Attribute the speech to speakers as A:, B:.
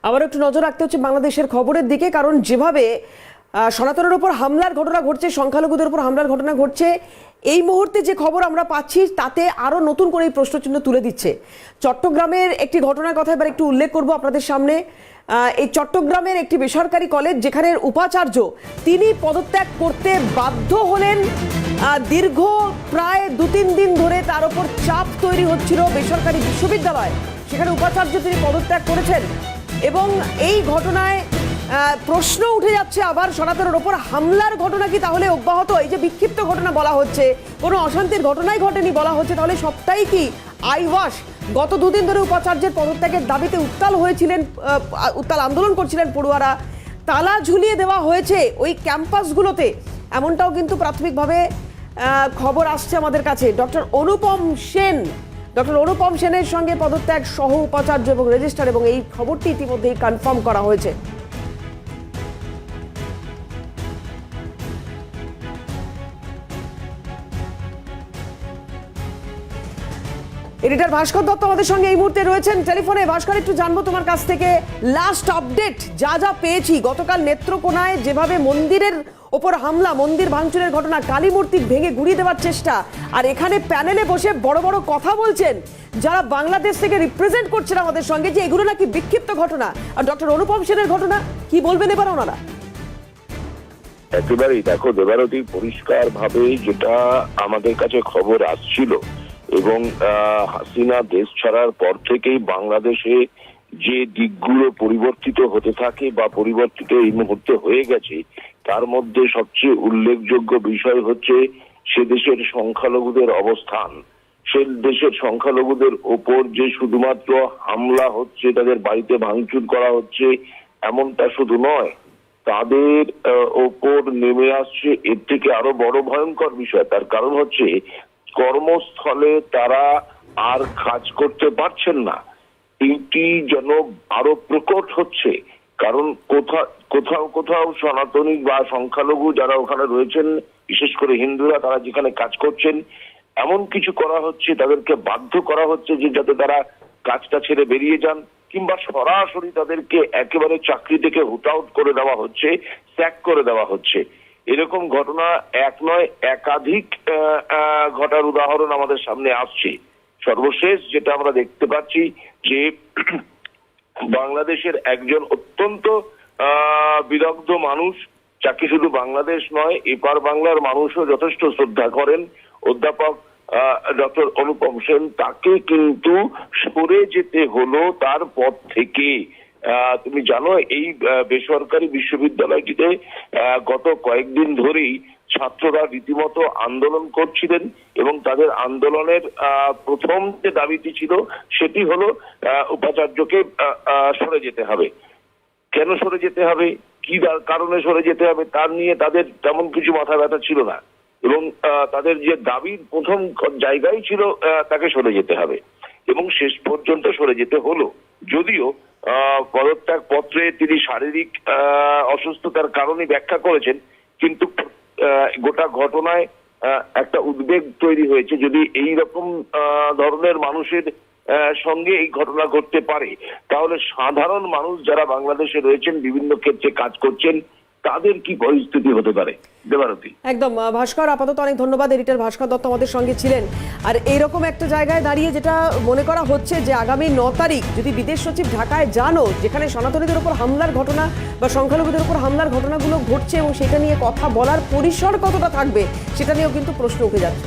A: আবার একটু নজর রাখতে হচ্ছে বাংলাদেশের খবরের দিকে, কারণ যেভাবে সনাতনের উপর হামলার ঘটনা ঘটছে, সংখ্যালঘুদের উপর হামলার ঘটনা ঘটছে, এই মুহূর্তে যে খবর আমরা পাচ্ছি তাতে আরো নতুন করে এই প্রশ্নচিহ্ন তুলে দিচ্ছে। চট্টগ্রামের একটি ঘটনার কথা এবার একটু উল্লেখ করব আপনাদের সামনে। এই চট্টগ্রামের একটি বেসরকারি কলেজ, যেখানের উপাচার্য তিনি পদত্যাগ করতে বাধ্য হলেন। দীর্ঘ প্রায় 2-3 দিন ধরে তার উপর চাপ তৈরি হচ্ছিল বেসরকারি বিশ্ববিদ্যালয়, সেখানে উপাচার্য তিনি পদত্যাগ করেছেন। এবং এই ঘটনায় প্রশ্ন উঠে যাচ্ছে আবার সনাতনের ওপর হামলার ঘটনা কি তাহলে অব্যাহত? এই যে বিক্ষিপ্ত ঘটনা বলা হচ্ছে, কোনো অশান্তির ঘটনাই ঘটেনি বলা হচ্ছে, তাহলে সবটাই কি আইওয়াশ? গত 2 দিন ধরে উপাচার্যের পদত্যাগের দাবিতে উত্তাল আন্দোলন করছিলেন পড়ুয়ারা। তালা ঝুলিয়ে দেওয়া হয়েছে ওই ক্যাম্পাসগুলোতে, এমনটাও কিন্তু প্রাথমিকভাবে খবর আসছে আমাদের কাছে। ডক্টর অনুপম সেনের সঙ্গে পদত্যাগ সহ উপাচার্য এবং রেজিস্ট্রার, এবং এই খবরটি ইতিমধ্যেই কনফার্ম করা হয়েছে। এডিটর ভাস্কর দত্ত আমাদের সঙ্গে এই মুহূর্তে রয়েছেন টেলিফোনে। ভাস্কর, একটু জানবো তোমার কাছ থেকে লাস্ট আপডেট যা পেয়েছি। গতকাল নেত্রকোনায় যেভাবে মন্দিরের ওপর হামলা, মন্দির ভাঙচুরের ঘটনা, কালী মূর্তি ভেঙে গুঁড়িয়ে দেওয়ার চেষ্টা, আর এখানে প্যানেলে বসে বড় বড় কথা বলছেন যারা বাংলাদেশ থেকে রিপ্রেজেন্ট করছেন আমাদের সঙ্গে, যে এগুলো নাকি বিক্ষিপ্ত ঘটনা। আর ডক্টর অনুপম সেনের ঘটনা কি বলবেন এবার ওনারা?
B: একেবারেই দেখো দেবারতী, পরিষ্কার ভাবে যেটা আমাদের কাছে খবর আসছিল, এবং হাসিনা দেশ ছাড়ার পর থেকেই বাংলাদেশে যে দিকগুলো পরিবর্তিত হতে থাকে বা পরিবর্তিত এই মুহূর্তে হয়ে গেছে, তার মধ্যে সবচেয়ে উল্লেখযোগ্য বিষয় হচ্ছে সে দেশের সংখ্যালঘুদের অবস্থান। সে দেশের সংখ্যালঘুদের ওপর যে শুধুমাত্র হামলা হচ্ছে, তাদের বাড়িতে ভাঙচুর করা হচ্ছে, এমনটা শুধু নয়, তাদের ওপর নেমে আসছে এর থেকে আরো বড় ভয়ঙ্কর বিষয়। তার কারণ হচ্ছে কর্মস্থলে তারা আর কাজ করতে পারছেন না, এটি যেন আরো প্রকট হচ্ছে। কারণ কোথাও কোথাও সনাতনী বা সংখ্যালঘু যারা ওখানে রয়েছেন, বিশেষ করে হিন্দুরা, তারা যেখানে কাজ করছেন, এমন কিছু করা হচ্ছে, তাদেরকে বাধ্য করা হচ্ছে যে যাতে তারা কাজটা ছেড়ে বেরিয়ে যান, কিংবা সরাসরি তাদেরকে একেবারে চাকরি থেকে হুট আউট করে দেওয়া হচ্ছে, স্যাক করে দেওয়া হচ্ছে। এরকম ঘটনা এক নয়, একাধিক ঘটার উদাহরণ আমাদের সামনে আসছে। সর্বশেষ যেটা আমরা দেখতে পাচ্ছি যে বাংলাদেশের একজন অত্যন্ত বিদগ্ধ মানুষ, যাকে শুধু বাংলাদেশ নয় এপার বাংলার মানুষও যথেষ্ট শ্রদ্ধা করেন, অধ্যাপক ডক্টর অনুপম সেন, তাকে কিন্তু সরে যেতে হলো তার পদ থেকে। তুমি জানো এই বেসরকারি বিশ্ববিদ্যালয়টিতে গত কয়েকদিন ধরেই ছাত্ররা রীতিমতো আন্দোলন করছিলেন, এবং তাদের আন্দোলনের প্রথম যে দাবিটি ছিল সেটি হলো উপাচার্যকে সরে যেতে হবে। কেন সরে যেতে হবে, কি কারণে সরে যেতে হবে, তার নিয়ে তাদের তেমন কিছু মাথা ব্যথা ছিল না, এবং তাদের যে দাবির প্রথম জায়গায় ছিল তাকে সরে যেতে হবে, এবং শেষ পর্যন্ত সরে যেতে হলো। যদিও পদত্যাগ পত্রে তিনি শারীরিক অসুস্থতার কারণে ব্যাখ্যা করেছেন, কিন্তু গোটা ঘটনায় একটা উদ্বেগ তৈরি হয়েছে। যদি এই রকম ধরনের মানুষের সঙ্গে এই ঘটনা ঘটতে পারে, তাহলে সাধারণ মানুষ যারা বাংলাদেশে রয়েছেন, বিভিন্ন ক্ষেত্রে কাজ করছেন, তাদের কি পরিস্থিতি হতে পারে? দেবারতী,
A: একদম। ভাস্কর, আপাতত অনেক ধন্যবাদ। এডিটর ভাস্কর দত্ত আমাদের সঙ্গে ছিলেন। আর এইরকম একটা জায়গায় দাঁড়িয়ে যেটা মনে করা হচ্ছে যে আগামী 9 তারিখ যদি বিদেশ সচিব ঢাকায় যানও, যেখানে সনাতনীদের উপর হামলার ঘটনা বা সংখ্যালঘুদের উপর হামলার ঘটনাগুলো ঘটছে, এবং সেটা নিয়ে কথা বলার পরিসর কতটা থাকবে সেটা নিয়েও কিন্তু প্রশ্ন উঠে যাচ্ছে।